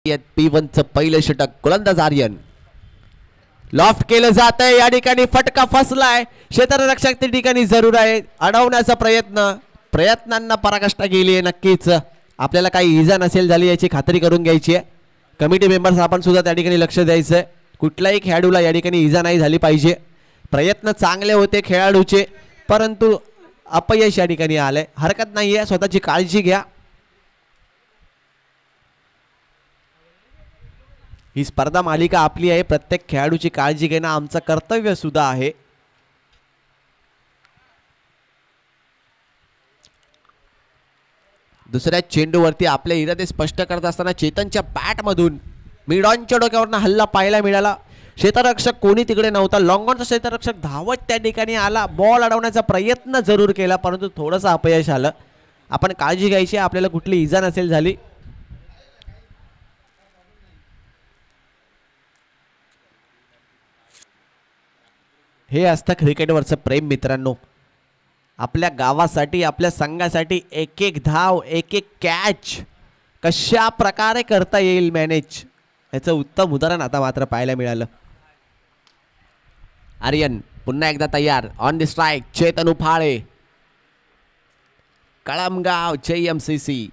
P1चं पहिलं षटक गोलंदाज आर्यन लॉफ्ट केलं जात आहे. या ठिकाणी फटका फसलाय. क्षेत्ररक्षक त्या ठिकाणी जरूर आहे. अडवण्याचा प्रयत्नांना पराकाष्ठा केली आहे. नक्कीच आपल्याला काही इजा नसेल झाली याची खात्री करून घ्यायची आहे. कमिटी मेंबर्स आपण सुद्धा त्या ठिकाणी लक्ष द्यायचं आहे. कुठल्याही खेळाडूला या ठिकाणी इजा नाही झाली पाहिजे. प्रयत्न चांगले होते खेळाडूचे परंतु अपयश या ठिकाणी आले. हरकत नाहीये. स्वतःची काळजी घ्या. ही स्पर्धा मालिका आपली आहे. प्रत्येक खेळाडूची काळजी घेणं आमचं कर्तव्य सुद्धा आहे. दुसऱ्या चेंडूवरती आपले इरादे स्पष्ट करत असताना चेतनच्या बॅट मधून मिड ऑनच्या डोक्यावरनं हल्ला पाहायला मिळाला. क्षेत्ररक्षक कोणी तिकडे नव्हता. लॉंग ऑनचा क्षेत्ररक्षक धावत त्या ठिकाणी आला. बॉल अडवण्याचा प्रयत्न जरूर केला परंतु थोडंसं अपयश आलं. आपण काळजी घ्यायची. आपल्याला कुठली इजा नसेल झाली. हे असतं क्रिकेटवरचं प्रेम मित्रांनो. आपल्या गावासाठी आपल्या संघासाठी एक एक धाव एक एक कॅच कशा प्रकारे करता येईल मॅनेज याचं उत्तम उदाहरण आता मात्र पाहायला मिळालं. आर्यन पुन्हा एकदा तयार. On the strike Chetan Uphale. Kalamgaon JMCC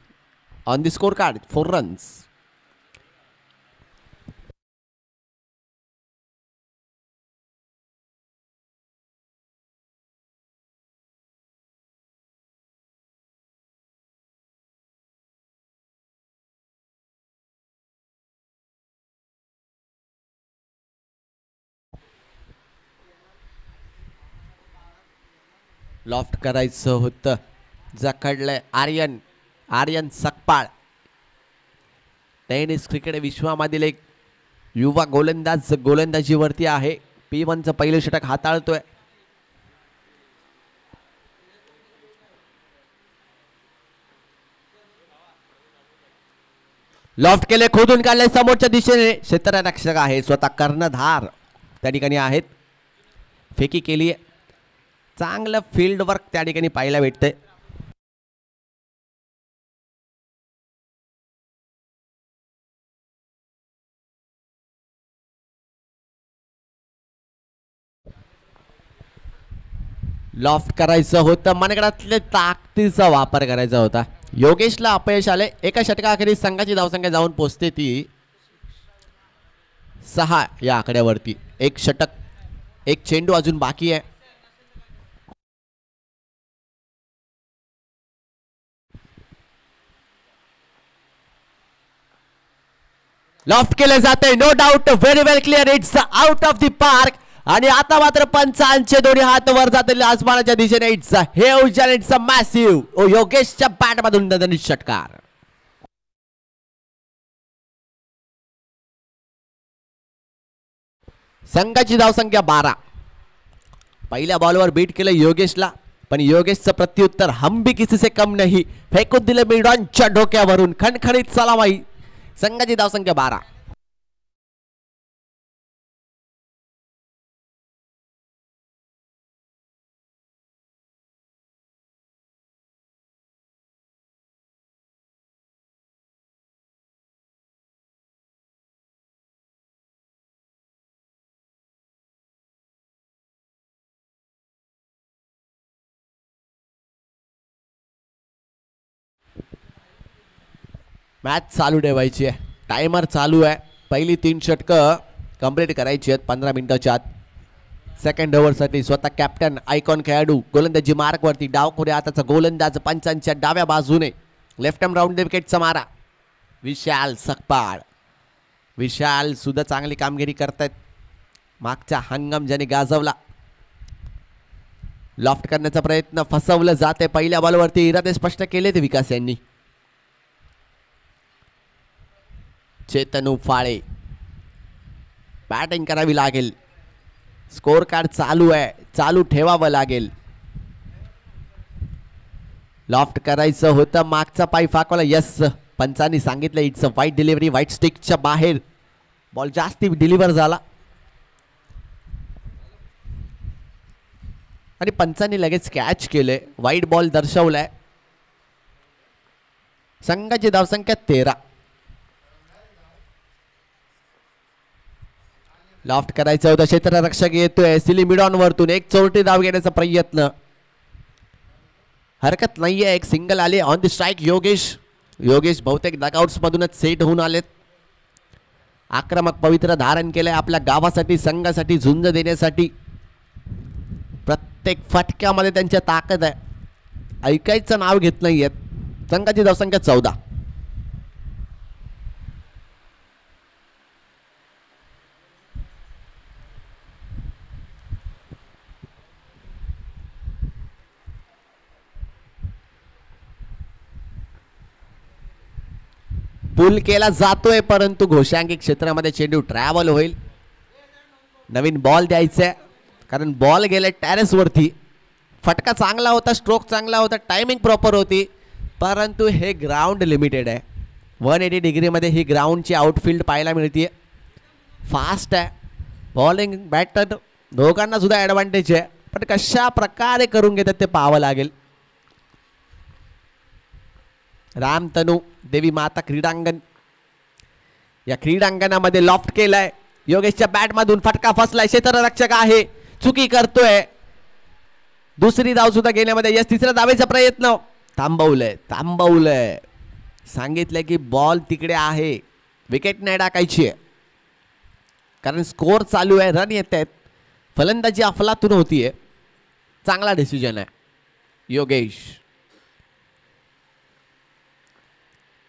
on the score card 4 runs. Loft करायचं होतं. जखडलंय आर्यन सकपाळ. टेनिस क्रिकेट विश्वामधील एक युवा गोलंदाज गोलंदाजीवरती आहे. P1चं पहिलं षटक हाताळतोय. लॉफ्ट केले. खोदून काढले समोरच्या दिशेने. क्षेत्ररक्षक आहे स्वतः कर्णधार त्या ठिकाणी आहेत. फेकी केली. चांगलं फील्ड वर्क त्या ठिकाणी पाहायला भेटतंय. लॉफ्ट करायचं होतं. मनगडातल्या ताकदीचा वापर करायचा होता. योगेशला अपयश आले. एका षटकाखेरीज संघाची धावसंख्या जाऊन पोहोचते ती 6 या आकड्यावरती. एक षटक एक चेंडू अजून बाकी आहे. लॉफ्ट केले जाते. No doubt very well clear. It's out of the park. आणि आता मात्र पंचांचे दोन्ही हात वर जातील आसमानाच्या दिशेने. It's a huge and it's a massive. योगेशच्या बॅट मधून दणदणीत षटकार. संघाची धावसंख्या 12. पहिल्या बॉलवर बीट केलं योगेशला पण योगेशचं प्रत्युत्तर हम भी किसी से कम नहीं. फेकून दिलं मिड ऑनच्या डोक्यावरून. खणखणीत सलामी. संघाची धावसंख्या 12. मॅच चालू ठेवायची आहे. टायमर चालू आहे. पहिली 3 षटकं कंप्लीट करायची आहेत 15 मिनिटाच्या आत. सेकंड ओव्हरसाठी स्वतः कॅप्टन आयकॉन खेळाडू गोलंदाजी मार्कवरती. डावखोरे हाताचा गोलंदाज पंचांच्या डाव्या बाजूने. लेफ्ट आर्म राऊंड विकेटचा मारा. विशाल सकपाळ. विशाल सुद्धा चांगली कामगिरी करतायत. मागचा हंगाम ज्याने गाजवला. लॉफ्ट करण्याचा प्रयत्न फसवलं जाते. पहिल्या बॉलवरती इरादे स्पष्ट केले ते विकास यांनी. चेतन उफाळे. बॅटिंग करावी लागेल. स्कोर कार्ड चालू आहे. चालू ठेवावं लागेल. लॉफ्ट करायचं होतं. मागचा पाय फाकवला. यस पंचांनी सांगितलं इट्स अ वाईट डिलिव्हरी. व्हाईट स्टिकच्या बाहेर बॉल जास्ती डिलिव्हर झाला आणि पंचांनी लगेच कॅच केले. वाईट बॉल लॉफ्ट करायचं होतं, क्षेत्ररक्षक येतोय सिलिमिडॉन वरतून एक चोरटी धाव घेण्याचा प्रयत्न, हरकत नाहीये. एक सिंगल आले. ऑन द स्ट्राइक योगेश बहुतेक डकआउट्स मधूनच सेट होऊन आलेत. आक्रमक पवित्र धारण केलंय आपल्या गावासाठी, संघासाठी झुंज देण्यासाठी. प्रत्येक फटक्यामध्ये त्यांच्या ताकद आहे. ऐकायचं नाव घेत नाहीयेत. संघाची धावसंख्या 14. पुल केला जातोय परंतु घोषांकी क्षेत्रामध्ये चेंडू ट्रॅव्हल होईल. नवीन बॉल द्यायचा कारण बॉल गेले टेरेस वरती. फटका चांगला होता, स्ट्रोक चांगला होता, टायमिंग प्रॉपर होती, परंतु हे ग्राउंड लिमिटेड आहे. 180 डिग्रीमध्ये ही ग्राउंडची आउटफील्ड पाहायला मिळते. फास्ट आहे बॉलिंग बॅटर दोघांना सुद्धा ॲडव्हान्टेज आहे, पण कशा प्रकारे करून घेतात ते पाहावं लागेल. रामतनू देवी माता क्रीडांगण, या क्रीडांगणामध्ये लॉफ्ट केलाय. योगेशच्या बॅटमधून फटका फसलाय. क्षेत्ररक्षक आहे, चुकी करतोय. दुसरी धाव सुद्धा घेण्यामध्ये यश. तिसऱ्या धावेचा प्रयत्न थांबवलंय. सांगितलंय की बॉल तिकडे आहे, विकेट नाही टाकायची आहे कारण स्कोर चालू आहे, रन येत आहेत. फलंदाजी अफलातून होतीये. चांगला डिसिजन आहे योगेश.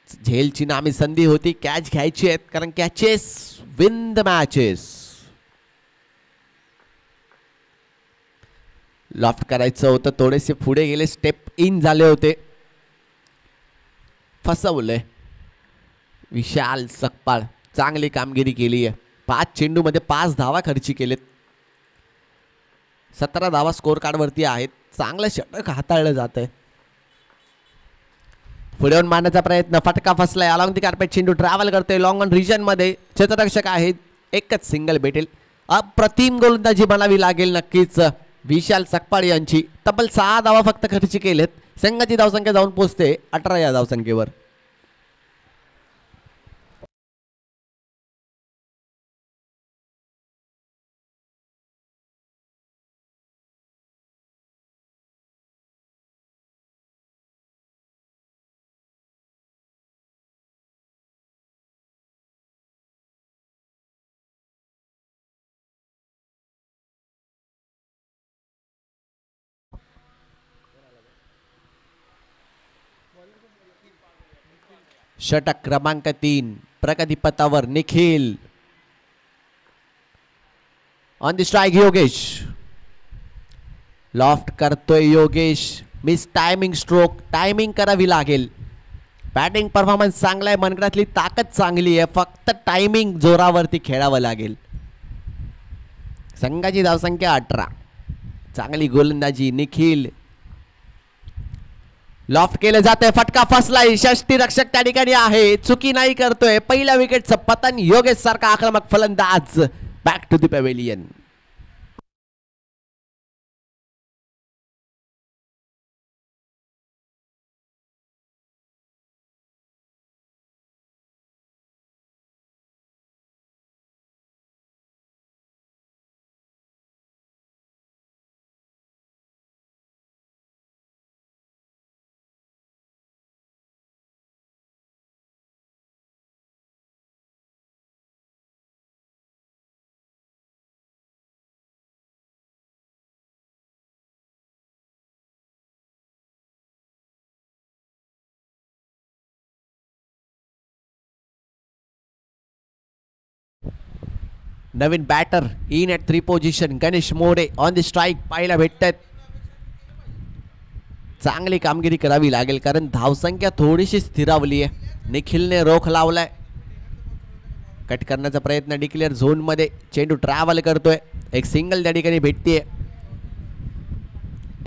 झेलची नामी संधी होती, कॅच घ्यायची आहेत कारण catches win the matches. Loft करायचं होतं, थोडेसे पुढे गेले, स्टेप इन झाले होते, फसवले. विशाल सकपाळ चांगली कामगिरी केली आहे. 5 चेंडूमध्ये 5 धावा खर्ची केलेत. 17 धावा स्कोर कार्ड वरती आहेत. चांगलं षटक हाताळलं जात आहे. पुढे येऊन मारण्याचा प्रयत्न, फटका फसलाय. अलॉंग दी कार्पेट चेंडू ट्रॅव्हल करतोय लॉंग ऑन रिजन मध्ये. क्षेत्ररक्षक आहेत, एकच सिंगल भेटेल. अप्रतिम गोलंदाजी म्हणावी लागेल नक्कीच विशाल सकपाळ यांची. तब्बल 6 धावा फक्त खर्ची केलेत. संघाची धावसंख्या जाऊन पोहोचते 18 या धावसंख्येवर. षटक क्रमांक 3 प्रगतीपथावर Nikhil. On the strike Yogesh. Loft करतोय Yogesh. Miss timing stroke, timing करावी लागेल. बॅटिंग परफॉर्मन्स चांगला आहे, मनगटातली ताकद चांगली आहे, फक्त टायमिंग जोरावरती खेळावं लागेल. संघाची धावसंख्या 18. चांगली गोलंदाजी निखिल. लॉफ्ट केलं जातंय, फटका फसलाय. षष्टीरक्षक त्या ठिकाणी आहे, चुकी नाही करतोय. पहिल्या विकेटचं पतन. योगेश सारखा आक्रमक फलंदाज बॅक टू द पॅव्हेलियन. नवीन batter in at 3 position Ganesh More on the strike पाहायला भेटतात. चांगली कामगिरी करावी लागेल कारण धावसंख्या थोडीशी स्थिरावली आहे. निखिलने रोख लावलाय. कट करण्याचा प्रयत्न डिक्लेअर झोन मध्ये. चेंडू ट्रॅव्हल करतोय. एक सिंगल त्या ठिकाणी भेटतीये.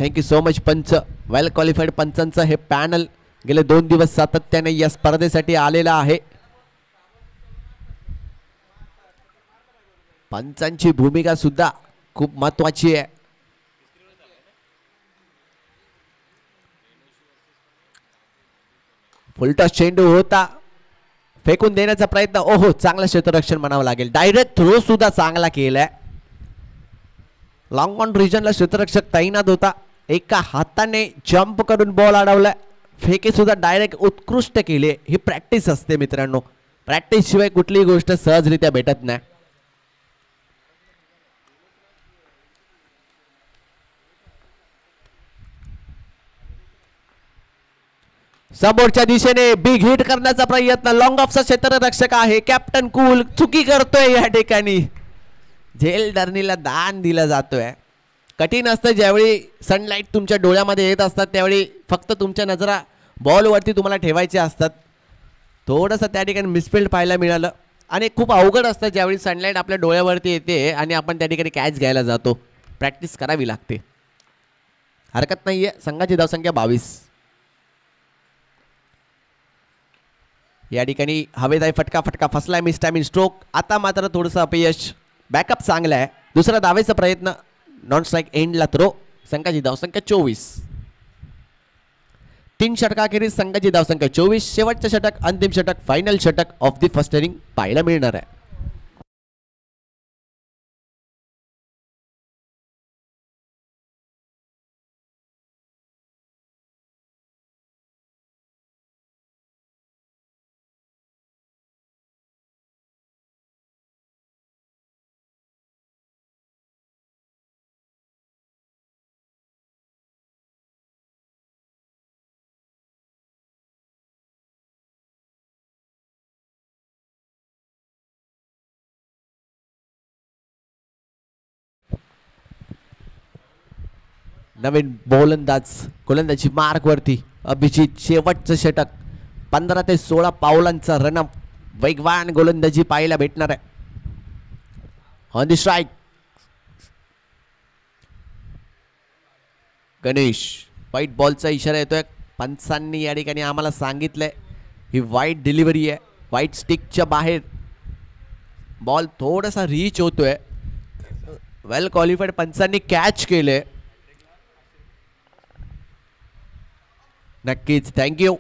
थँक्यू सो मच पंच. वेल क्वालिफाईड पंचांचं हे पॅनल गेले 2 दिवस सातत्याने या स्पर्धेसाठी आलेला आहे. पंचांची भूमिका सुद्धा खूप महत्वाची आहे. फुलटॉस चेंडू होता. फेकून देण्याचा प्रयत्न. ओहो, चांगलं क्षेत्ररक्षण म्हणावं लागेल. डायरेक्ट थ्रो सुद्धा चांगला केलाय. लॉंग ऑन रिजनला क्षेत्ररक्षक तैनात होता. एका हाताने जंप करून बॉल अडवलाय. फेके सुद्धा डायरेक्ट उत्कृष्ट केले. ही प्रॅक्टिस असते मित्रांनो. प्रॅक्टिस शिवाय कुठलीही गोष्ट सहजरित्या भेटत नाही. समोरच्या दिशेने बिग हिट करण्याचा प्रयत्न. लॉंग ऑफचा क्षेत्ररक्षक आहे कॅप्टन कूल. चुकी करतोय या ठिकाणी. झेल धरणीला दान दिला जातोय. कठीण असतं ज्यावेळी सनलाईट तुमच्या डोळ्यामध्ये येत असतात त्यावेळी फक्त तुमच्या नजरा बॉलवरती तुम्हाला ठेवायचे असतात. थोडंसं त्या ठिकाणी मिसफिल्ड पाहायला मिळालं. आणि खूप अवघड असतं ज्यावेळी सनलाईट आपल्या डोळ्यावरती येते आणि आपण त्या ठिकाणी कॅच घ्यायला जातो. प्रॅक्टिस करावी लागते. हरकत नाही आहे. संघाची धावसंख्या 22. या ठिकाणी हवेदाई फटका फसलाय. Miss timing stroke. आता मात्र थोडंसं अपयश. बॅकअप चांगला आहे. दुसरा धावेचा प्रयत्न. नॉन स्ट्राईक एंडला थ्रो. संघाची धावसंख्या 24. 3 षटकाखेरीज संघाची धावसंख्या 24. शेवटचं षटक, अंतिम षटक, फायनल षटक ऑफ द फर्स्ट इनिंग पाहायला मिळणार आहे. नवीन गोलंदाजी मार्क वरती. अभिजित शेवटचं षटक. 15 ते 16 पावलांचा रनअप. वेगवान गोलंदाजी पाहायला भेटणार आहे. On the strike Ganesh. White बॉलचा इशारा येतोय. पंचांनी या ठिकाणी आम्हाला सांगितलंय ही वाईट डिलिव्हरी आहे. व्हाईट स्टिकच्या बाहेर बॉल थोडासा रीच होतोय. वेल क्वालिफाईड पंचांनी कॅच केले. नक्कीच थँक्यू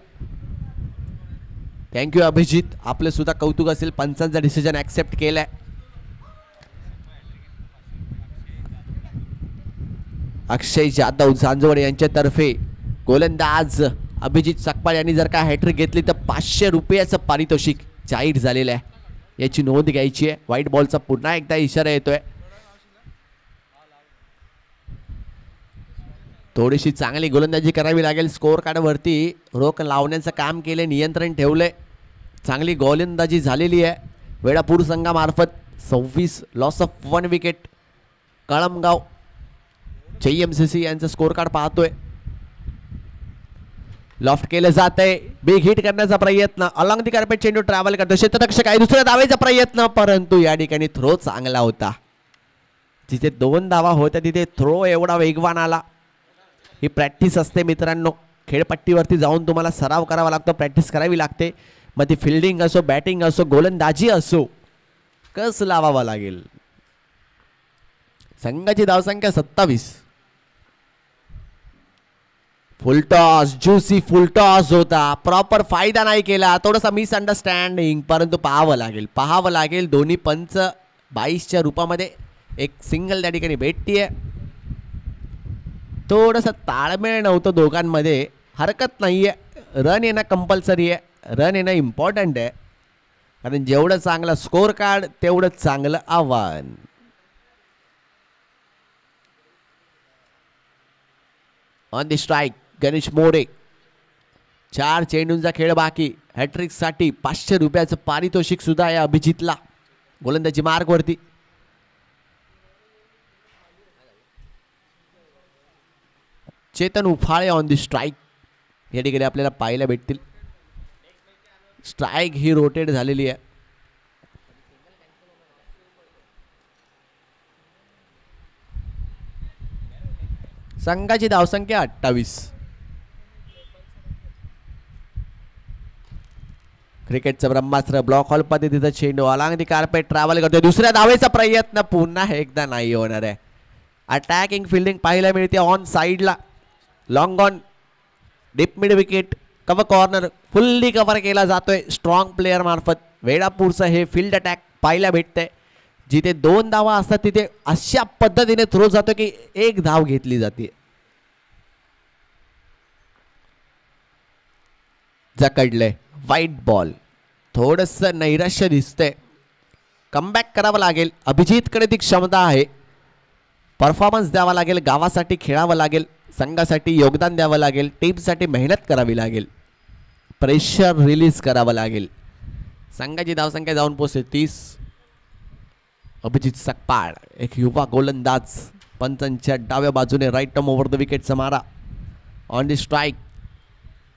अभिजित. आपलं सुद्धा कौतुक असेल. पंचांचा डिसिजन ऍक्सेप्ट केलाय. अक्षय जाधव झांजवड यांच्यातर्फे गोलंदाज अभिजित सकपाळ यांनी जर का हॅट्रिक घेतली तर 500 रुपयाचं पारितोषिक जाहीर झालेलं आहे. याची नोंद घ्यायची आहे. व्हाईट बॉलचा पुन्हा एकदा इशारा येतोय. थोडीशी चांगली गोलंदाजी करावी लागेल. स्कोअर कार्डवरती रोख लावण्याचं काम केले. नियंत्रण ठेवलंय. चांगली गोलंदाजी झालेली आहे. वेळापूर संघामार्फत 26 loss of 1 wicket. Kalamgaon JMCC यांचं स्कोअर कार्ड पाहतोय. लॉफ्ट केलं जात आहे. बिग हिट करण्याचा प्रयत्न. अलॉंग दी कार्पेट चेंडू ट्रॅव्हल करतो. क्षेत्ररक्षक आहे. दुसऱ्या धावेचा प्रयत्न परंतु या ठिकाणी थ्रो चांगला होता. जिथे 2 धावा होत्या तिथे थ्रो एवढा वेगवान आला. ही प्रॅक्टिस असते मित्रांनो. खेळपट्टीवरती जाऊन तुम्हाला सराव करावा लागतो. प्रॅक्टिस करावी लागते. मग ती फिल्डिंग असो, बॅटिंग असो, गोलंदाजी असो, कस लावावा लागेल. संघाची धावसंख्या 27. फुलटॉस, ज्युसी फुलटॉस होता. प्रॉपर फायदा नाही केला. थोडासा मिसअंडरस्टँडिंग. परंतु पाहावं लागेल. दोन्ही पंच 22च्या रूपामध्ये एक सिंगल त्या ठिकाणी भेटतीये. थोडंसं ताळमेळ नव्हतं दोघांमध्ये. हरकत नाहीये. रन येणं कंपल्सरी आहे. रन येणं इम्पॉर्टंट आहे. कारण जेवढं चांगलं स्कोअर कार्ड तेवढं चांगलं आव्हान. On the strike Ganesh More. 4 चेंडूंचा खेळ बाकी. हॅट्रिक साठी 500 रुपयाचं पारितोषिक सुद्धा आहे अभिजितला. गोलंदाजी मार्क वरती. Chetan Uphale on the strike. या ठिकाणी आपल्याला पाहायला भेटतील. स्ट्राईक ही रोटेट झालेली आहे. संघाची धावसंख्या 28. क्रिकेटचं ब्रह्मास्त्र. ब्लॉक हॉल पद्धतीचा चेंडू अलॉंग दी कार्पेट ट्रॅव्हल करतोय. दुसऱ्या धावेचा प्रयत्न पुन्हा एकदा नाही होणार आहे. अटॅकिंग फिल्डिंग पाहायला मिळते ऑन साइडला. Long on deep mid wicket. Cover corner fully cover केला जातोय स्ट्रॉंग प्लेअर मार्फत. वेळापूरचं हे फील्ड अटॅक पाहायला भेटतंय. जिथे 2 धावा असतात तिथे अशा पद्धतीने थ्रो जातो की 1 धाव घेतली जाते. जकडले वाईट बॉल. थोडस नैराश्य दिसतंय. कमबॅक करावं लागेल. अभिजितकडे ती क्षमता आहे. परफॉर्मन्स द्यावा लागेल. गावासाठी खेळावं लागेल. संघासाठी योगदान द्यावं लागेल. टीमसाठी मेहनत करावी लागेल. प्रेशर रिलीज करावं लागेल. संघाची धावसंख्या जाऊन पोहोचते 30. अभिजित सकपाळ एक युवा गोलंदाज. पंचांच्या डाव्या बाजूने राईट टर्म ओव्हर द विकेटचा मारा. On the strike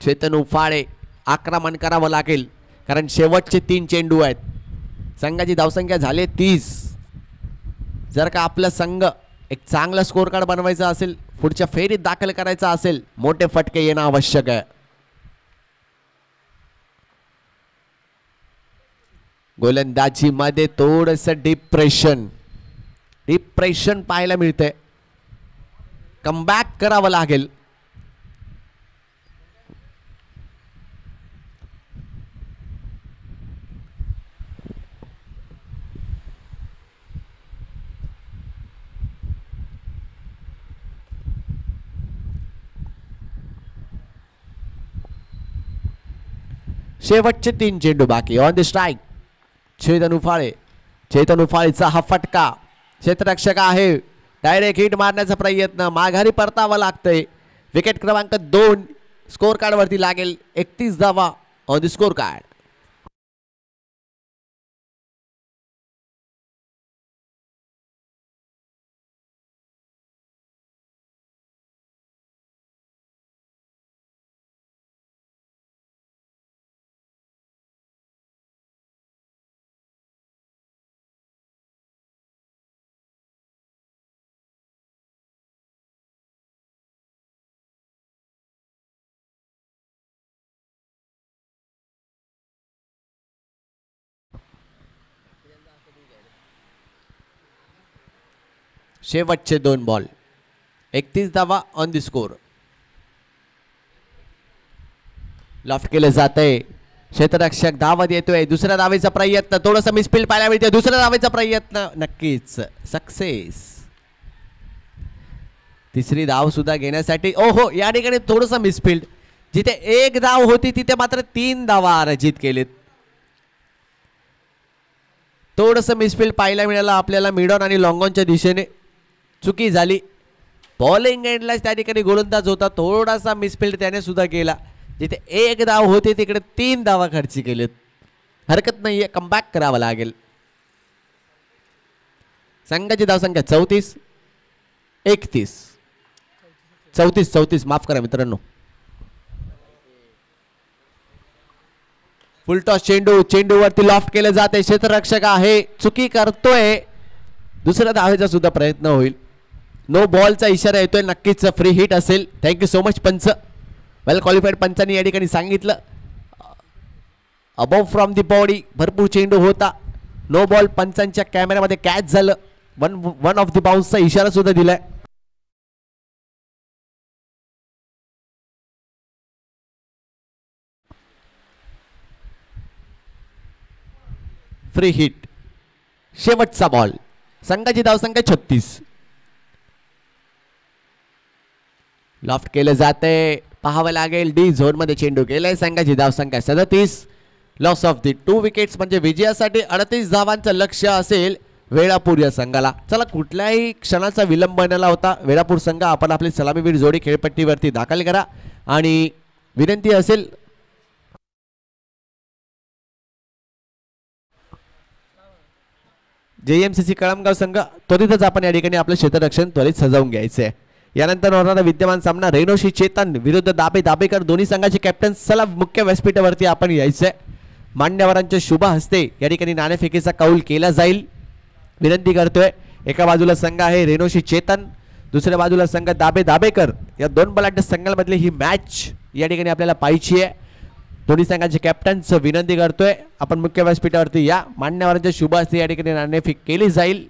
Chetan Uphale. आक्रमण करावं लागेल कारण शेवटचे 3 चेंडू आहेत. संघाची धावसंख्या झाली 30. जर का आपला संघ एक चांगला स्कोर कार्ड बनवायचा असेल, पुढच्या फेरीत दाखल करायचा असेल, मोठे फटके येणं आवश्यक आहे. गोलंदाजी मध्ये थोडस डिप्रेशन पाहायला मिळतंय. कमबॅक करावं लागेल. शेवटचे 3 चेंडू बाकी. ऑन द स्ट्राईक चेतन उफाळेचा हा फटका. क्षेत्ररक्षक आहे. डायरेक्ट हिट मारण्याचा प्रयत्न. माघारी परतावं लागतंय. विकेट क्रमांक 2 स्कोर कार्ड वरती लागेल. 31 धावा ऑन द स्कोर कार्ड. शेवटचे 2 बॉल. 31 धावा ऑन द स्कोर. लॉफ्ट केलं जातंय. क्षेत्ररक्षक धावत येतोय. दुसऱ्या धावेचा प्रयत्न. थोडंसं मिसफील्ड पाहायला मिळते. दुसऱ्या धावेचा प्रयत्न नक्कीच सक्सेस. तिसरी धाव सुद्धा घेण्यासाठी ओहो या ठिकाणी थोडंसं मिसफील्ड. जिथे 1 धाव होती तिथे मात्र 3 धावा अर्जित केलेत. थोडंसं मिसफील्ड पाहायला मिळालं आपल्याला मिडॉन आणि लॉंगॉनच्या दिशेने. चुकी झाली. बॉलिंग एंडला त्या ठिकाणी गोलंदाज होता. थोडासा मिसफील्ड त्याने सुद्धा केला. जिथे 1 धाव होते तिकडे 3 धावा खर्ची केलेत. हरकत नाहीये. कमबॅक करावं लागेल. संघाची धावसंख्या 34. 31 34 माफ करा मित्रांनो. फुलटॉस चेंडूवरती लॉफ्ट केलं जाते. क्षेत्ररक्षक आहे. चुकी करतोय. दुसऱ्या धावेचा सुद्धा प्रयत्न होईल. नो बॉलचा इशारा येतोय. नक्कीच फ्री हिट असेल. थँक्यू सो मच पंच. वेल क्वालिफाईड पंचांनी या ठिकाणी सांगितलं. अबोव फ्रॉम दी बॉडी भरपूर चेंडू होता. नो बॉल पंचांच्या कॅमेऱ्यामध्ये कॅच झालं. वन ऑफ दी बाउन्सचा इशारा सुद्धा दिलाय. Free hit. शेवटचा बॉल. संघाची धावसंख्या 36. लॉफ्ट केलं जाते. पाहावं लागेल. डी झोन मध्ये चेंडू केलाय. संघाची धावसंख्या 37. लॉस ऑफ दी 2 विकेट्स म्हणजे विजयासाठी 38 धावांचं लक्ष्य असेल वेळापूर या संघाला. चला कुठल्याही क्षणाचा विलंब न होता वेळापूर संघ आपण आपली सलामीवीर जोडी खेळपट्टीवरती दाखल करा. आणि विनंती असेल JMCC कळमगाव संघ त्वरितच आपण या ठिकाणी आपलं क्षेत्ररक्षण त्वरित सजावून घ्यायचंय. यानंतर होणारा विद्यमान सामना रेणोशी चेतन विरुद्ध दाबेकर. दोन्ही संघाचे कॅप्टन चला मुख्य व्यासपीठावरती आपण यायचंय. मान्यवरांच्या शुभ हस्ते या ठिकाणी नाणेफेकीचा कौल केला जाईल. विनंती करतोय. एका बाजूला संघ आहे रेणोशी चेतन. दुसऱ्या बाजूला संघ दाबेकर. या 2 बलाढ्य संघांमधली ही मॅच या ठिकाणी आपल्याला पाहायची आहे. दोन्ही संघाचे कॅप्टन्स विनंती करतोय आपण मुख्य व्यासपीठावरती या. मान्यवरांच्या शुभ हस्ते या ठिकाणी नाणेफेक केली जाईल.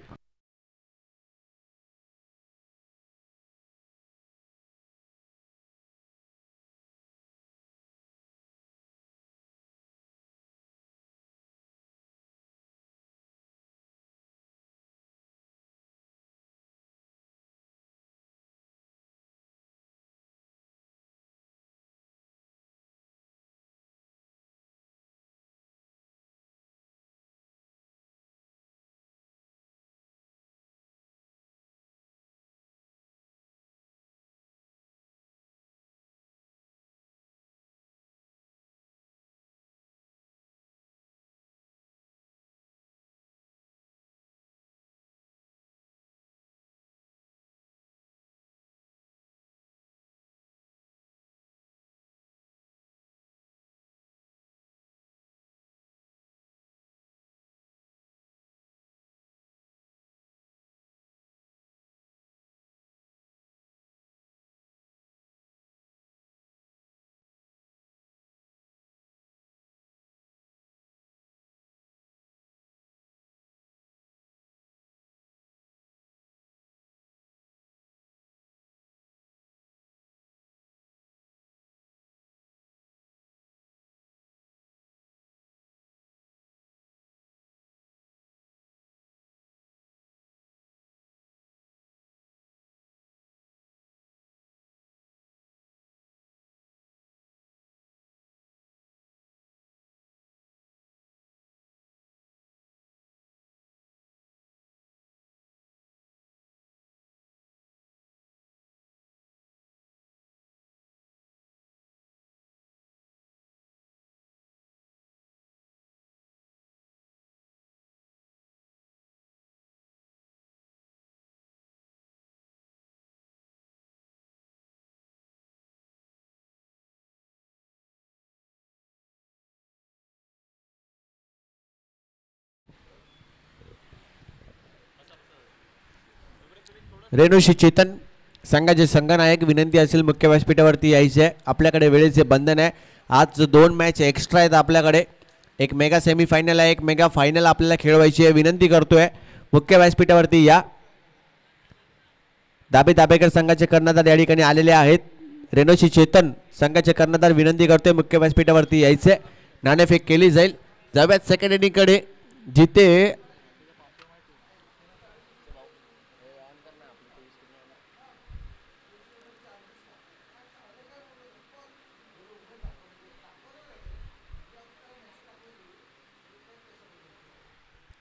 रेणुशी चेतन संघाचे संघनायक, विनंती असेल मुख्य व्यासपीठावरती यायचे आहे. आपल्याकडे वेळेचे बंधन आहे. आज 2 मॅच एक्स्ट्रा आहेत आपल्याकडे. एक मेगा सेमीफायनल आहे, एक मेगा फायनल आपल्याला खेळवायची आहे. विनंती करतोय मुख्य व्यासपीठावरती या. दाबेकर संघाचे कर्णधार या ठिकाणी आलेले आहेत. रेणुशी चेतन संघाचे कर्णधार विनंती करतोय मुख्य व्यासपीठावरती यायचे. नाणेफेक केली जाईल. जाऊयात सेकंड इनिंगकडे, जिथे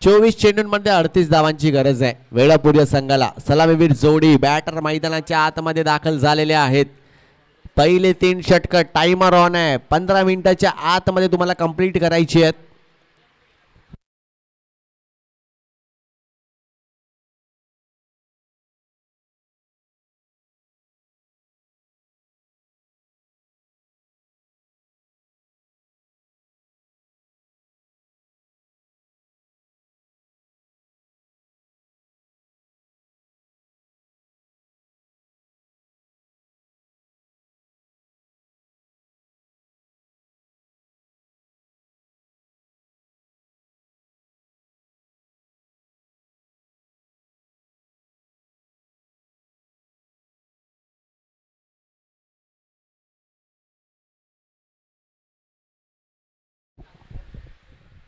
चोवीस चेंडूंमध्ये 38 धावांची गरज आहे वेळापूर्वी संघाला. सलामीवीर जोडी बॅटर मैदानाच्या आतमध्ये दाखल झालेले आहेत. पहिले 3 षटक टाइमर ऑन आहे. 15 मिनिटाच्या आतमध्ये तुम्हाला कंप्लीट करायची आहेत.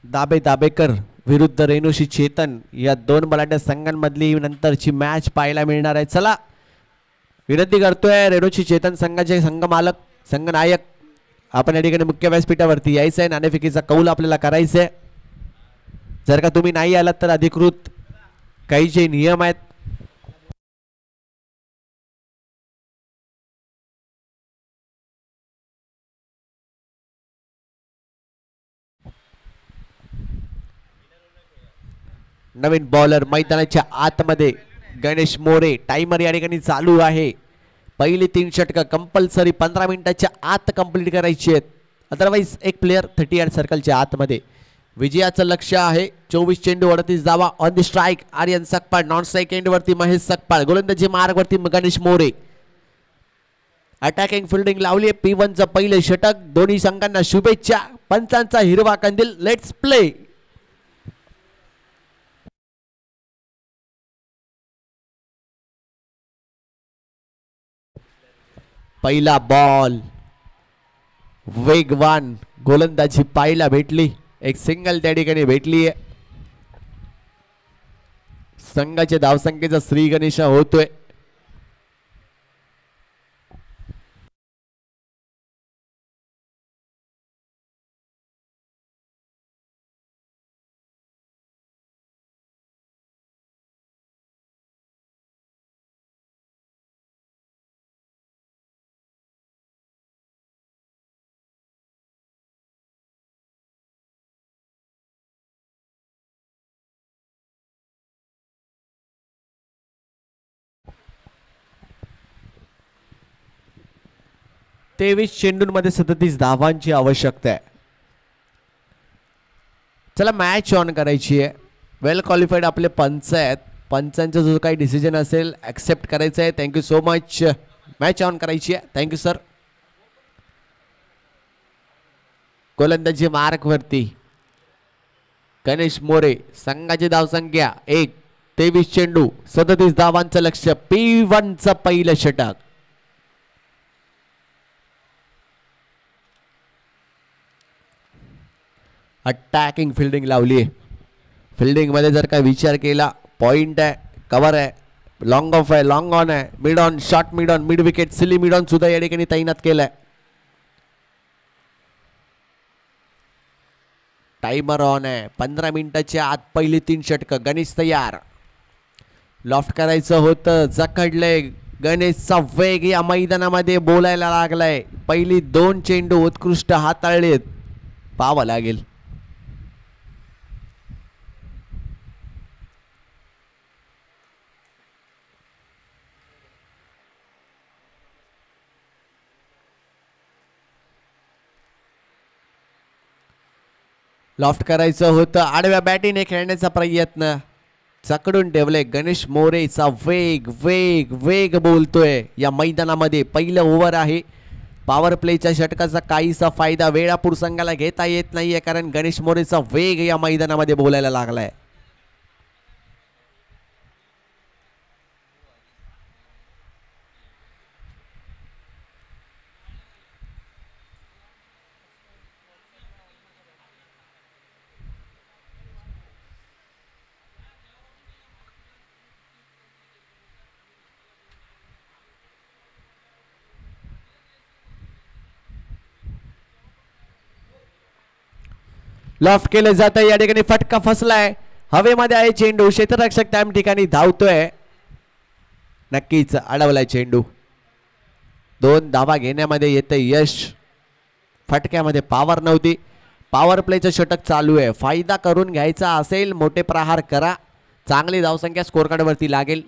दाबेकर विरुद्ध रेणुशी चेतन या 2 बलाढ्य संघांमधली नंतरची मॅच पाहायला मिळणार आहे. चला, विनंती करतोय रेणुशी चेतन संघाचे संघमालक, संघनायक, आपण या ठिकाणी मुख्य व्यासपीठावरती यायचं आहे. नाणेफेकीचा कौल आपल्याला करायचा आहे. जर का तुम्ही नाही आलात तर अधिकृत काही जे नियम आहेत नवीन बॉलर मैदानाच्या आतमध्ये गणेश मोरे. टाइमर या ठिकाणी चालू आहे. पहिली 3 षटक कंपल्सरी 15 मिनिटाच्या आत कंप्लीट करायची आहेत. अदरवाईज एक प्लेयर 30 यार्ड सर्कलच्या आतमध्ये. विजयाचं लक्ष्य आहे 24 चेंडू 38 धावा. On the strike Aryan Sakpal, non strike end वरती महेश सकपाळ, गोलंदाजी मार्ग वरती गणेश मोरे. अटॅकिंग फिल्डिंग लावली आहे. P1चं पहिले षटक. दोन्ही संघांना शुभेच्छा. पंचांचा हिरवा कंदील. Let's play. पहिला बॉल वेगवान गोलंदाजी पाहायला भेटली. एक सिंगल त्या ठिकाणी भेटली आहे. संघाच्या धावसंख्येचा श्री गणेश होतोय. तेवीस चेंडूंमध्ये 37 धावांची आवश्यकता आहे. चला, मॅच ऑन करायची आहे. वेल क्वालिफाईड आपले पंच आहेत. पंचांचा जो काही डिसिजन असेल ॲक्सेप्ट करायचं आहे. Thank you so much. Match on करायची आहे. Thank you sir. गोलंदाजी मार्क वरती गणेश मोरे. संघाची धावसंख्या 1. 23 चेंडू 37 धावांचं लक्ष्य. P1चं पहिलं षटक. अटॅकिंग फिल्डिंग लावली आहे. फिल्डिंग मध्ये जर का विचार केला, पॉइंट आहे, कव्हर आहे, लॉंग ऑफ आहे, लॉंग ऑन आहे, mid on, short mid on, mid wicket, silly mid on सुद्धा या ठिकाणी तैनात केलाय. टाइमर ऑन आहे. 15 मिनिटाच्या आत पहिली 3 षटक. गणेश तयार. लॉफ्ट करायचं होतं, जखडलंय. गणेशचा वेग या मैदानामध्ये बोलायला लागलाय. पहिली 2 चेंडू उत्कृष्ट हाताळलेत. पाहावं लागेल. लॉफ्ट करायचं होतं. आडव्या बॅटीने खेळण्याचा प्रयत्न. चकडून ठेवले. गणेश मोरेचा वेग वेग वेग बोलतोय या मैदानामध्ये. पहिलं ओव्हर आहे. पॉवर प्लेच्या षटकाचा काहीसा फायदा वेळापूर संघाला घेता येत नाहीये, कारण गणेश मोरेचा वेग या मैदानामध्ये बोलायला लागलाय. लॉफ्ट केलं जात या ठिकाणी. फटका फसलाय. हवेमध्ये आहे चेंडू. क्षेत्ररक्षक त्या ठिकाणी धावतोय. नक्कीच अडवलाय चेंडू. 2 धावा घेण्यामध्ये येते यश. फटक्यामध्ये पॉवर नव्हती. पॉवर प्लेचं षटक चालू आहे. फायदा करून घ्यायचा असेल मोठे प्रहार करा. चांगली धावसंख्या स्कोर कार्ड वरती लागेल.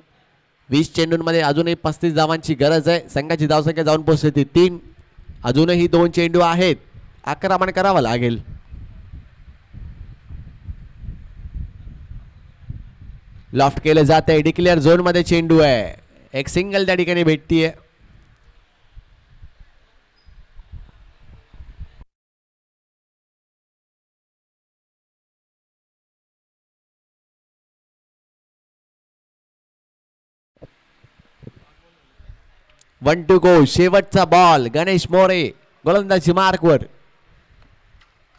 20 चेंडूंमध्ये अजूनही 35 धावांची गरज आहे. संघाची धावसंख्या जाऊन पोहोचते 3. अजूनही 2 चेंडू आहेत. आक्रमण करावं लागेल. लॉफ्ट केलं जात आहे. डिक्लेअर झोन मध्ये चेंडू आहे. एक सिंगल त्या ठिकाणी भेटतीये. One to go. शेवटचा बॉल. गणेश मोरे गोलंदाजी मार्कवर.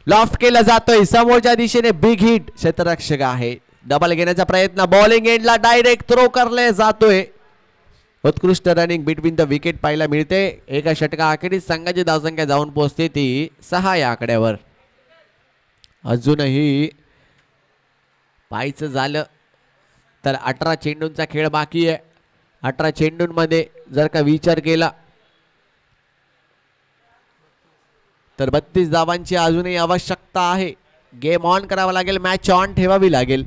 लॉफ्ट केला जातोय. समोरच्या दिशेने बिग हिट. क्षेत्ररक्षक आहे. डबल घेण्याचा प्रयत्न. बॉलिंग एंडला डायरेक्ट थ्रो करले जातोय. उत्कृष्ट रनिंग बिटवीन द विकेट पाहायला मिळते. एका षटका अखेरीस संघाची धावसंख्या जाऊन पोहोचते ती 6 या आकड्यावर. अजूनही पाहायचं झालं तर 18 चेंडूंचा खेळ बाकी आहे. 18 चेंडूंमध्ये जर का विचार केला तर 32 धावांची अजूनही आवश्यकता आहे. गेम ऑन करावा लागेल. मॅच ऑन ठेवावी लागेल.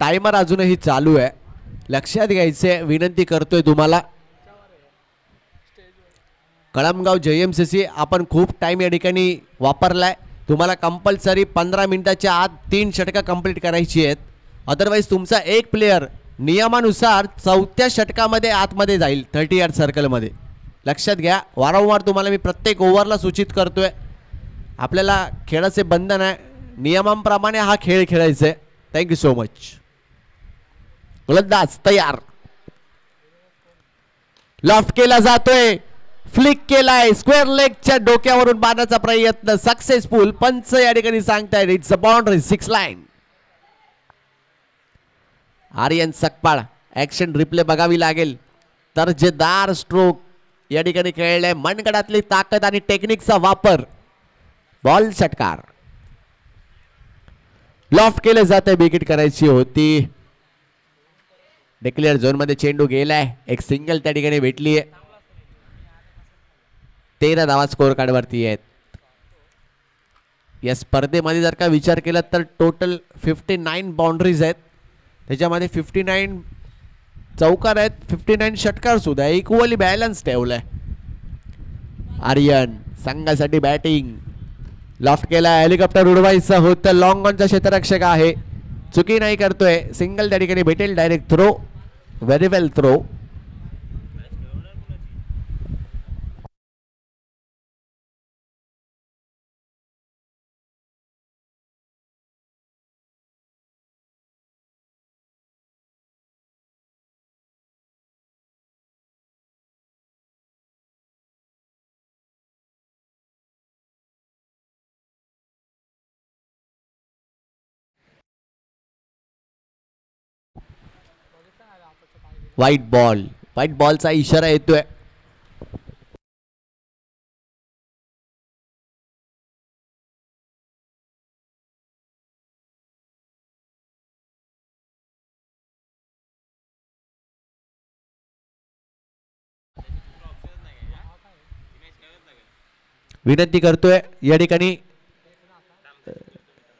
टाइमर अजूनही चालू आहे. लक्षात घ्यायचे. विनंती करतोय तुम्हाला. कळमगाव JMCC आपण खूप टाइम या ठिकाणी वापरलाय. तुम्हाला कंपल्सरी 15 मिनिटाच्या आत 3 षटकं कंप्लीट करायची आहेत. अदरवाईज तुमचा एक प्लेयर नियमानुसार 4थ्या षटकामध्ये आतमध्ये जाईल 30 यार्ड सर्कलमध्ये. लक्षात घ्या. वारंवार तुम्हाला मी प्रत्येक ओव्हरला सूचित करतोय. आपल्याला खेळाचे बंधन आहे. नियमांप्रमाणे हा खेळ खेळायचा आहे. Thank you so much. गोलंदाज तयार. लॉफ्ट केला जातोय. फ्लिक केलाय. स्क्वेअर लेगच्या डोक्यावरून बाणाचा प्रयत्न सक्सेसफुल. पंच या ठिकाणी सांगतायत it's a boundary 6 line. Aryan Sakpal. Action replay बघावी लागेल. दर्जेदार स्ट्रोक या ठिकाणी खेळलाय. मनगडातली ताकद आणि टेक्निकचा वापर. बॉल षटकार. लॉफ्ट केले जाते. विकेट करायची होती. डिक्लेअर झोन मध्ये चेंडू गेलाय. एक सिंगल त्या ठिकाणी भेटली आहे. 13 धावा स्कोर कार्ड वरती आहेत. या स्पर्धेमध्ये जर का विचार केला तर टोटल 59 बाउंड्रीज आहेत. त्याच्यामध्ये 59 चौकार आहेत. 59 षटकार सुद्धा. इक्वली बॅलन्स ठेवलाय. आर्यन संघासाठी बॅटिंग. लॉफ्ट केला. हेलिकॉप्टर उडवायचं होतं. लॉंग ऑनचा क्षेत्ररक्षक आहे. चुकी नाही करतोय. सिंगल त्या ठिकाणी भेटेल. Direct throw. Very well throw. White ball. White बॉलचा इशारा येतोय. विनंती करतोय या ठिकाणी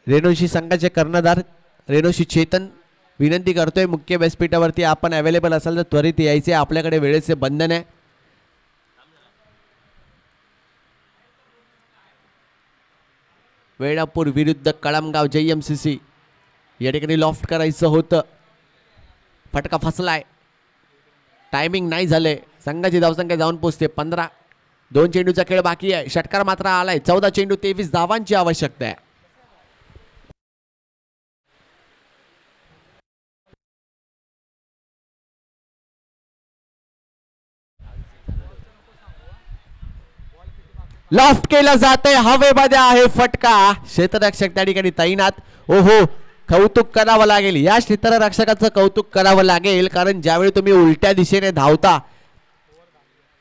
रेणुशी संघाचे कर्णधार रेणुशी चेतन विनंती करतोय मुख्य व्यासपीठावरती आपण अवेलेबल असाल तर त्वरित यायचे, आपल्याकडे वेळेचे बंधन आहे. वेळापूर विरुद्ध कळमगाव JMCC या ठिकाणी लॉफ्ट करायचं होतं, फटका फसलाय, टायमिंग नाही झाले, संघाची धावसंख्या जाऊन पोहोचते 15. 2 चेंडूचा खेळ बाकी आहे, षटकार मात्र आलाय. 14 चेंडू 23 धावांची आवश्यकता आहे. लॉफ्ट केलं जाते, हवेमध्ये आहे फटका. क्षेत्ररक्षक त्या ठिकाणी तैनात. ओहो, कौतुक करावं लागेल, या क्षेत्ररक्षकाचं कौतुक करावं लागेल, कारण ज्यावेळी तुम्ही उलट्या दिशेने धावता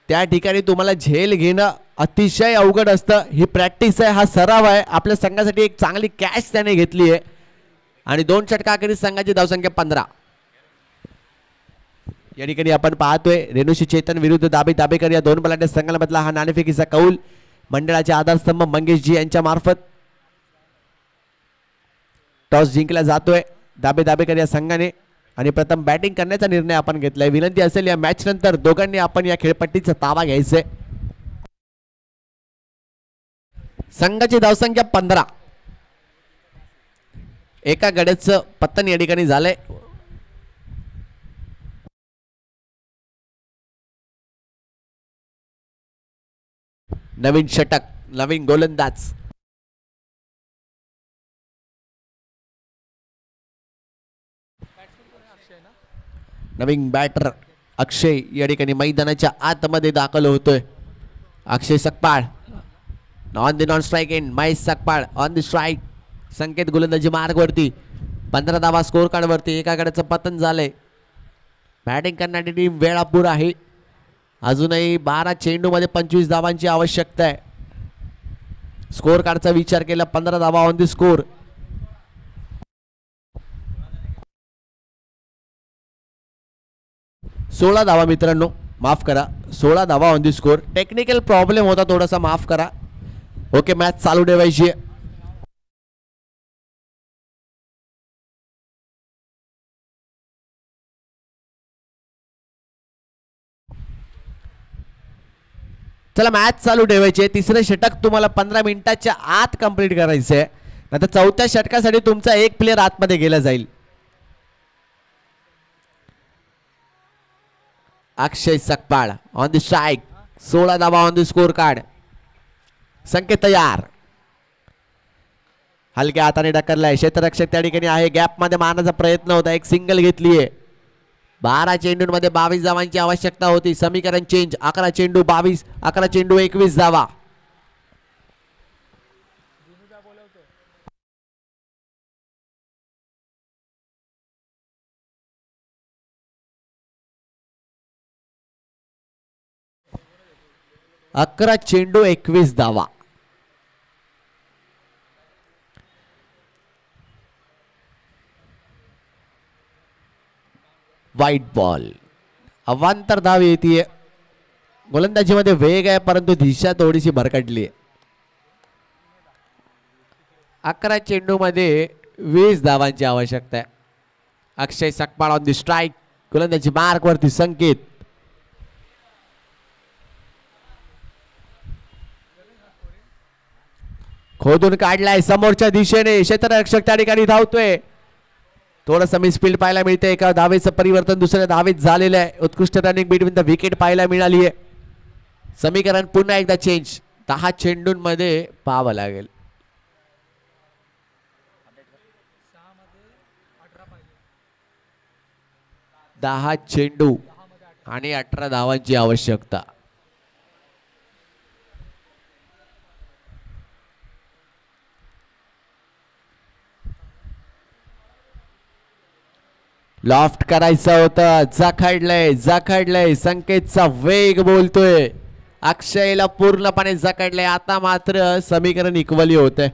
त्या ठिकाणी तुम्हाला झेल घेणं अतिशय अवघड असतं. ही प्रॅक्टिस आहे, हा सराव आहे. आपल्या संघासाठी एक चांगली कॅच त्याने घेतली आहे आणि 2 षटकाखेरीज संघाची धावसंख्या 15. या ठिकाणी आपण पाहतोय रेणुशी चेतन विरुद्ध दाबेकर या 2 बलाढ्य संघांमधला हा नाणेफेकीचा कौल मंडळाचे आधारस्तंभ मंगेशजी यांच्या मार्फत. टॉस जिंकला जातोय दाबेकर या संघाने आणि प्रथम बॅटिंग करण्याचा निर्णय आपण घेतलाय. विनंती असेल या मॅच नंतर दोघांनी आपण या खेळपट्टीचा ताबा घ्यायचा. संघाची धावसंख्या 15. एका गड्याचं पतन या ठिकाणी झालंय. नवीन षटक, नवीन गोलंदाज. नवीन बॅटर अक्षय या ठिकाणी मैदानाच्या आतमध्ये दाखल होतोय. Akshay Sakpal on the non strike end, Mahesh Sakpal on the strike. Sanket गोलंदाजी मार्ग वरती, 15 धावा स्कोर कार्ड वरती. एका गड्याचं पतन झालंय. बॅटिंग करणारी टीम वेळापूर आहे. अजूनही 12 चेंडू मध्ये 25 धावांची आवश्यकता आहे. स्कोर कार्डचा विचार केला, 15 धावा ऑन द स्कोर. सोळा धावा मित्रांनो, माफ करा, 16 धावा on the score. Technical problem होता थोडासा, माफ करा. ओके, मॅच चालू ठेवायची. चला मॅच चालू ठेवायची. तिसरे षटक तुम्हाला 15 मिनिटाच्या आत कंप्लीट करायचंय. आता 4थ्या षटकासाठी तुमचा एक प्लेयर आतमध्ये गेला जाईल. अक्षय सकपाळ ऑन द स्ट्राईक, 16 धावा ऑन द स्कोर कार्ड. संकेत तयार, हलक्या हाताने ढकललाय. क्षेत्ररक्षक त्या ठिकाणी आहे, गॅप मध्ये मारण्याचा प्रयत्न होता, एक सिंगल घेतलीये. 12 चेंडूंमध्ये 22 धावांची आवश्यकता होती. समीकरण चेंज, 11 चेंडू 22, 11 चेंडू 21 धावा. अकरा चेंडू 21 धावा. वाईट बॉल, अवांतर धाव येते. गोलंदाजीमध्ये वेग आहे परंतु दिशा थोडीशी भरकटली आहे. 11 चेंडू मध्ये 20 धावांची आवश्यकता आहे. अक्षय सकपाळ ऑन द स्ट्राईक, गोलंदाजी मार्क वरती. संकेत खोदून काढलाय समोरच्या दिशेने. क्षेत्ररक्षक त्या ठिकाणी धावतोय. थोडंसं मिसफील्ड पाहायला मिळते. एका धावेचं परिवर्तन दुसऱ्या धावेत झालेलं आहे. उत्कृष्ट रनिंग बिटवीन द विकेट पाहायला मिळाली आहे. समीकरण पुन्हा एकदा चेंज, 10 चेंडूंमध्ये पाहावं लागेल. 10 चेंडू आणि 18 धावांची आवश्यकता. लॉफ्ट करायचं होतं, जखडलंय. संकेतचा वेग बोलतोय. अक्षयला पूर्णपणे जखडलंय. आता मात्र समीकरण इक्वली होतंय.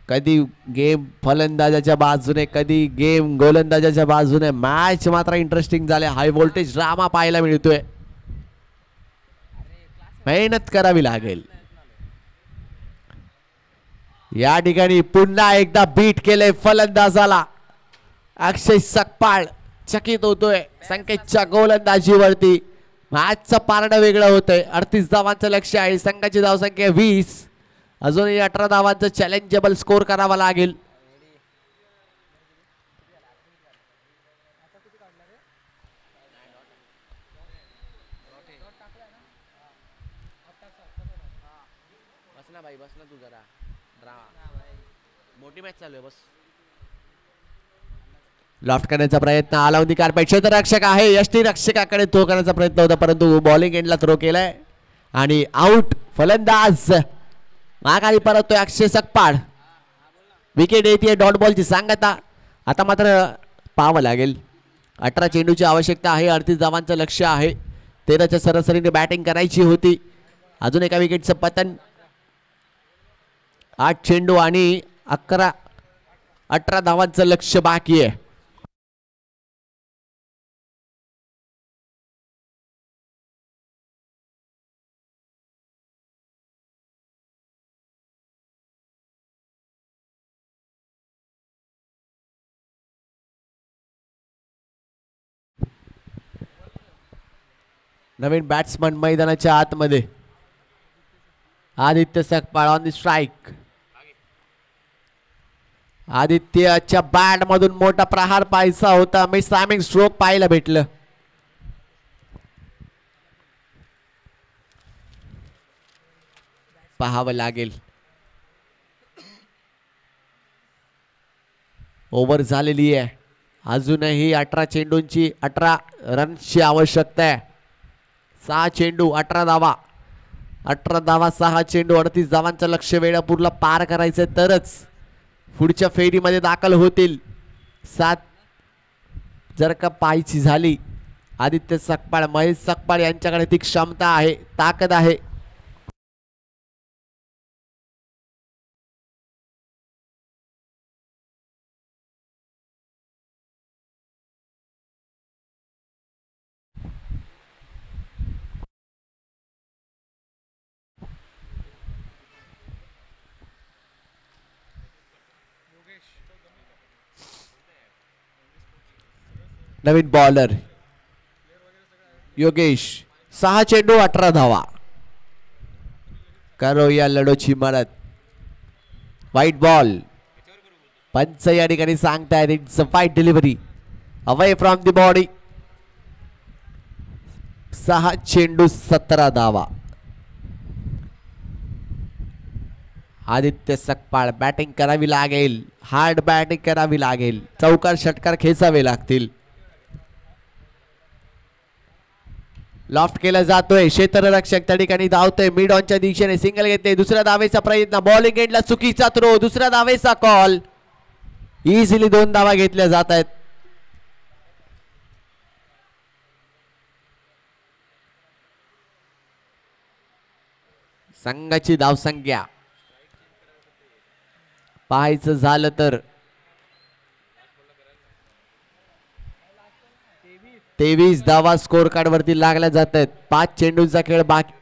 कधी गेम फलंदाजाच्या बाजूने, कधी गेम गोलंदाजाच्या बाजूने. मॅच मात्र इंटरेस्टिंग झाले. हाय व्होल्टेज ड्रामा पाहायला मिळतोय. मेहनत करावी लागेल. या ठिकाणी पुन्हा एकदा बीट केले फलंदाजाला. अक्षय सकपाळ चकित होतोय संकेतच्या गोलंदाजीवरती. मॅचचं पारडं वेगळं होतंय. 38 धावांचं लक्ष आहे. संघाची धावसंख्या 20. अजूनही 18 धावांचं चॅलेंजेबल स्कोर करावा लागेल. बस ना तू जरा मोठी मॅच चालू आहे. बस लॉफ्ट करण्याचा प्रयत्न आलाउद्दीन कार्पेट क्षेत्ररक्षक आहे. यष्टीरक्षकाकडे थ्रो करण्याचा प्रयत्न होता परंतु बॉलिंग एंडला थ्रो केलाय आणि आउट. फलंदाज माघारी परततोय अक्षय सकपाळ. विकेट येते डॉट बॉलची सांगता. आता मात्र पाहावं लागेल. 18 चेंडूची आवश्यकता आहे. 38 धावांचं लक्ष आहे. 13च्या सरासरीने बॅटिंग करायची होती. अजून एका विकेटचं पतन. 8 चेंडू आणि 18 धावांचं लक्ष बाकी आहे. नवीन बॅट्समन मैदानाच्या आतमध्ये. Aditya Sakpal on the strike. आदित्यच्या बॅट मधून मोठा प्रहार पाहायचा होता. मिसटायमिंग स्ट्रोक पाहायला भेटलं. पाहावं लागेल. ओव्हर झालेली आहे. अजूनही 18 चेंडूंची 18 रनची आवश्यकता आहे. 6 चेंडू 18 धावा. 18 धावा 6 चेंडू 38 धावांचं लक्ष वेळापूरला पार करायचं तरच पुढच्या फेरीमध्ये दाखल होतील. 7 जर का पाहायची झाली. आदित्य सकपाळ महेश सकपाळ यांच्याकडे ती क्षमता आहे, ताकद आहे. नवीन बॉलर योगेश. 6 चेंडू 18 धावा. करो या लढोची मदत. वाईट बॉल. पंच या ठिकाणी सांगतायत it's a fight delivery away from the body. 6 चेंडू 17 धावा. आदित्य सकपाळ बॅटिंग करावी लागेल. हार्ड बॅटिंग करावी लागेल. चौकार षटकार खेचावे लागतील. लॉफ्ट केला जातोय. क्षेत्ररक्षक त्या ठिकाणी धावतोय. मिड ऑनच्या दिशेने सिंगल घेते. दुसऱ्या धावेचा प्रयत्न. बॉलिंग एंडला चुकीचा थ्रो. दुसऱ्या धावेचा कॉल. इझिली 2 धावा घेतल्या जात आहेत. संघाची धावसंख्या पाहायचं झालं तर 23 धावा स्कोर कार्ड वरती लागल्या जात आहेत. 5 चेंडूंचा खेळ बाकी.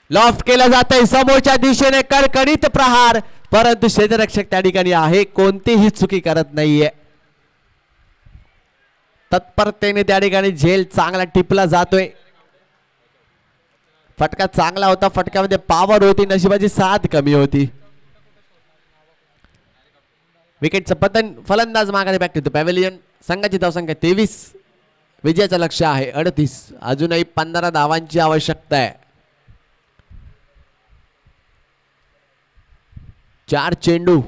लॉफ्ट केला जात आहे. समोरच्या दिशेने कडकडीत प्रहार परंतु क्षेत्ररक्षक त्या ठिकाणी आहे. कोणतीही चुकी करत नाहीये. तत्परतेने त्या ठिकाणी झेल चांगला टिपला जातोय. फटका चांगला होता. फटक्यामध्ये पॉवर होती. नशिबाची साथ कमी होती. विकेटचं पतन. फलंदाज माघारी बॅक टू द पॅव्हेलियन. संघाची धावसंख्या 23. विजयाचं लक्ष आहे 38. अजूनही 15 धावांची आवश्यकता आहे. 4 चेंडू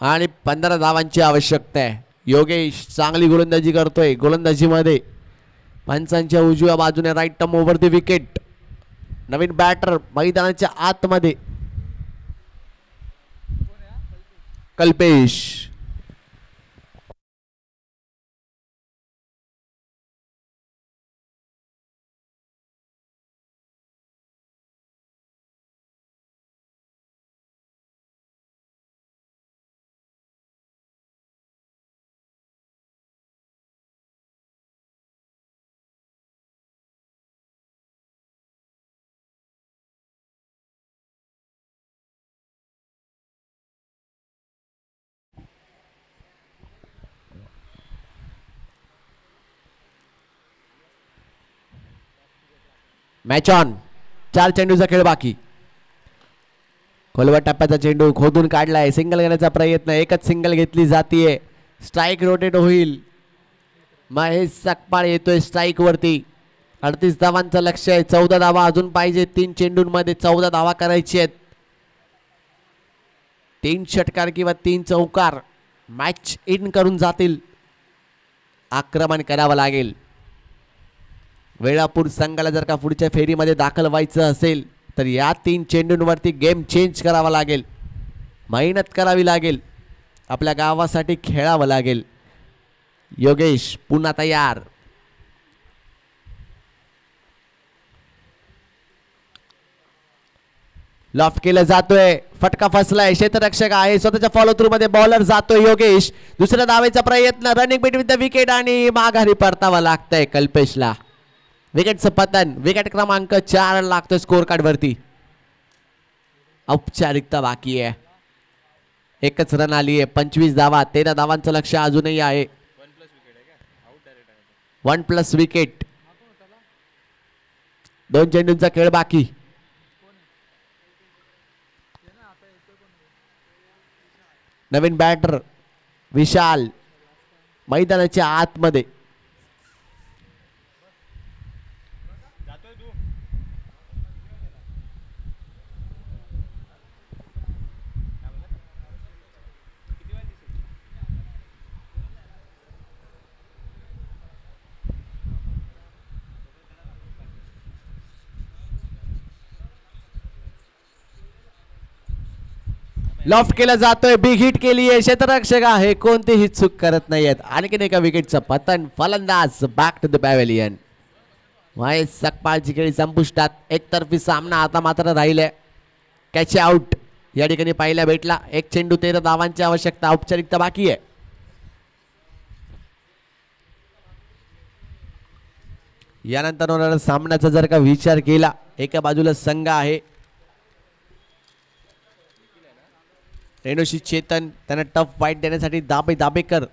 आणि 15 धावांची आवश्यकता आहे. योगेश चांगली गोलंदाजी करतोय. गोलंदाजीमध्ये पंचांच्या उजव्या बाजूने right arm over the wicket. नवीन बॅटर मैदानाच्या आतमध्ये कल्पेश. Match on. 4 चेंडूचा खेळ बाकी. खोलवर टप्प्याचा चेंडू खोदून काढलाय. सिंगल घेण्याचा प्रयत्न. एकच सिंगल घेतली जातीये. स्ट्राईक रोटेट होईल. महेश सकपाळ येतोय स्ट्राईक वरती. 38 धावांचं लक्ष आहे. 14 धावा अजून पाहिजे. 3 चेंडूंमध्ये 14 धावा करायची आहेत. 3 षटकार किंवा 3 चौकार मॅच इन करून जातील. आक्रमण करावं लागेल. वेळापूर संघाला जर का पुढच्या फेरीमध्ये दाखल व्हायचं असेल तर या 3 चेंडूंवरती गेम चेंज करावा लागेल. मेहनत करावी लागेल. आपल्या गावासाठी खेळावं लागेल. योगेश पुन्हा तयार. लॉफ्ट केलं जातोय. फटका फसलाय. क्षेत्ररक्षक आहे स्वतःच्या फॉलो थ्रू मध्ये. बॉलर जातोय योगेश. दुसऱ्या धावेचा प्रयत्न. रनिंग बिटवीन द विकेट आणि माघारी परतावा लागतंय कल्पेशला. विकेटचं पतन. विकेट क्रमांक 4 लागतोय स्कोर कार्ड वरती. औपचारिकता बाकी आहे. एकच रन आली आहे. 25 धावा. 13 धावांचं लक्ष अजूनही आहे. 1+ विकेट. 2 चेंडूंचा खेळ बाकी. नवीन बॅटर विशाल मैदानाच्या आतमध्ये. लॉफ्ट केला जातोय. बिग हिट केली आहे. क्षेत्ररक्षक आहे कोणतीही चूक करत नाहीयेत. आणखीन एका विकेटचं पतन. फलंदाज back to the pavilion. Mahesh सकपाळची खेळी संपुष्टात. एकतर्फी सामना आता मात्र राहिलाय. कॅच आउट या ठिकाणी पाहायला भेटला. 1 चेंडू 13 धावांची आवश्यकता. औपचारिकता बाकी आहे. यानंतर होणाऱ्या सामन्याचा जर का विचार केला, एका बाजूला संघ आहे रेणुशी चेतन. त्यांना टफ फाईट देण्यासाठी दाबेकर.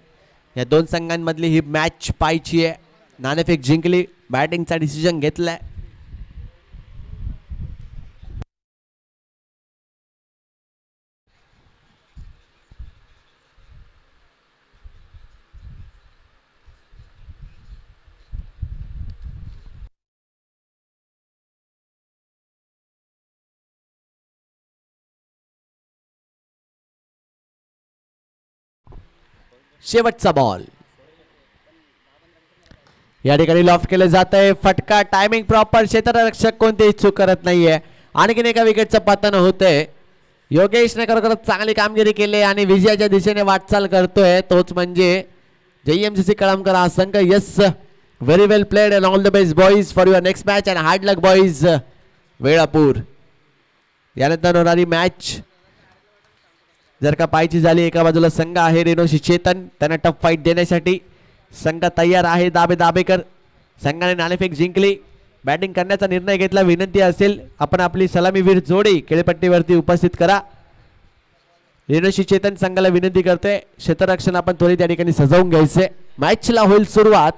या 2 संघांमधली ही मॅच पाहायची आहे. नाणेफेक जिंकली. बॅटिंगचा डिसिजन घेतलाय. शेवटचा बॉल या ठिकाणी लॉफ्ट केलं जात आहे. फटका. Timing proper. क्षेत्ररक्षक कोणतीही चूक करत नाहीये. आणखीन एका विकेटचं पतन होतंय. योगेशने खरोखर चांगली कामगिरी केली आणि विजयाच्या दिशेने वाटचाल करतोय. तोच म्हणजे JMCC कळमकर हा संघ. Yes, very well played and all the best boys for your next match and hard luck boys. Velapur. यानंतर होणारी मॅच जर का पाहायची झाली, एका बाजूला संघ आहे रेणुशी चेतन. त्यांना टफ फाईट देण्यासाठी संघ तयार आहे. दाबेकर. संघाने नाणेफेक जिंकली. बॅटिंग करण्याचा निर्णय घेतला. विनंती असेल आपण आपली सलामीवीर जोडी खेळपट्टीवरती उपस्थित करा. रेणुशी चेतन संघाला विनंती करते. क्षेत्ररक्षण आपण थोडी त्या ठिकाणी सजवून घ्यायचे. मॅचला होईल सुरुवात.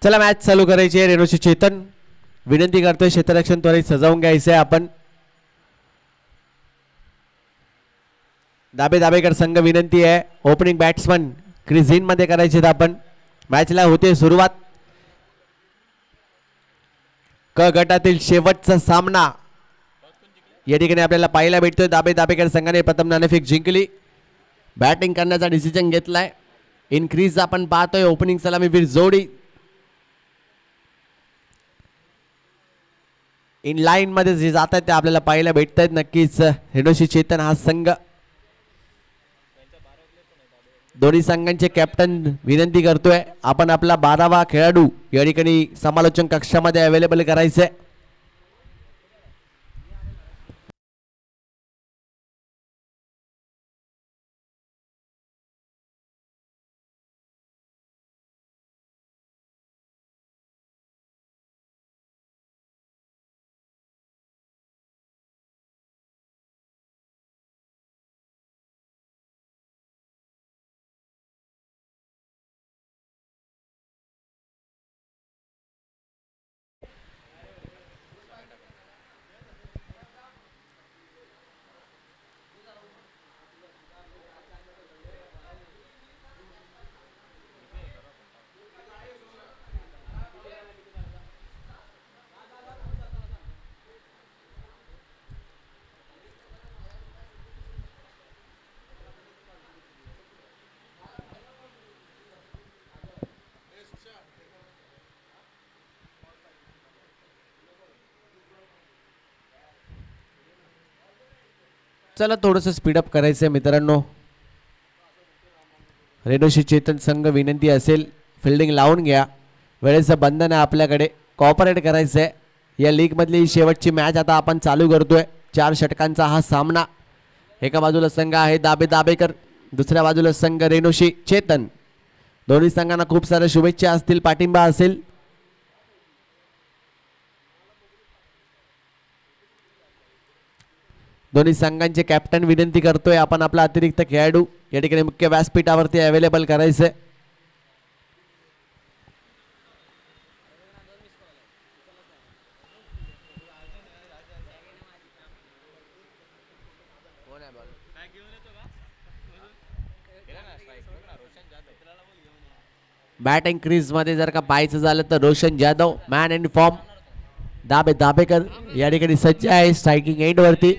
चला मॅच चालू करायची आहे. रेणुशी चेतन विनंती करतोय क्षेत्ररक्षण त्वरित सजावून घ्यायचं आहे. आपण दाबेकर संघ विनंती आहे ओपनिंग बॅट्समन क्रिझिन मध्ये करायचे. आपण मॅचला होते सुरुवात. क गटातील शेवटचा सामना या ठिकाणी आपल्याला पाहायला भेटतोय. दाबेकर संघाने प्रथम नाणेफेक जिंकली. बॅटिंग करण्याचा डिसिजन घेतलाय. इनक्रीज आपण पाहतोय. ओपनिंग सलामीवीर जोडी इन लाईन मध्ये जे जात आहेत ते आपल्याला पाहायला भेटत आहेत. नक्कीच रेणुशी चेतन हा संघ दोन्ही संघांचे कॅप्टन विनंती करतोय आपण आपला 12वा खेळाडू या ठिकाणी समालोचन कक्षामध्ये अवेलेबल करायचे. चला थोडंसं स्पीडअप करायचं मित्रांनो. रेणुशी चेतन संघ विनंती असेल फिल्डिंग लावून घ्या. वेळेचं बंधन आहे आपल्याकडे. कॉपरेट करायचं आहे. या लीग मधली शेवटची मॅच आता आपण चालू करतोय. 4 षटकांचा हा सामना. एका बाजूला संघ आहे दाबेकर, दुसऱ्या बाजूला संघ रेणुशी चेतन. दोन्ही संघांना खूप साऱ्या शुभेच्छा असतील, पाठिंबा असेल. दोन्ही संघांचे कॅप्टन विनंती करतोय आपण आपला अतिरिक्त खेळाडू या ठिकाणी मुख्य व्यासपीठावरती अवेलेबल करायचे. बॅटिंग क्रीज मध्ये जर का पाहायचं झालं तर Roshan Jadhav man in form. Dabekar या ठिकाणी सज्ज आहे स्ट्रायकिंग एंड वरती.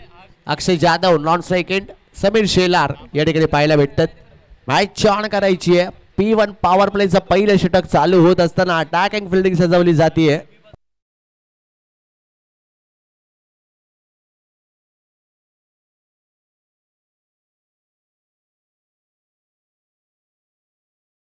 Akshay Jadhav non strike end. Sameer Shelar या ठिकाणी पाहायला भेटतात. मॅच ऑन करायची आहे. P1 पॉवर प्लेचं पहिलं षटक चालू होत असताना अटॅकिंग फिल्डिंग सजवली जाते.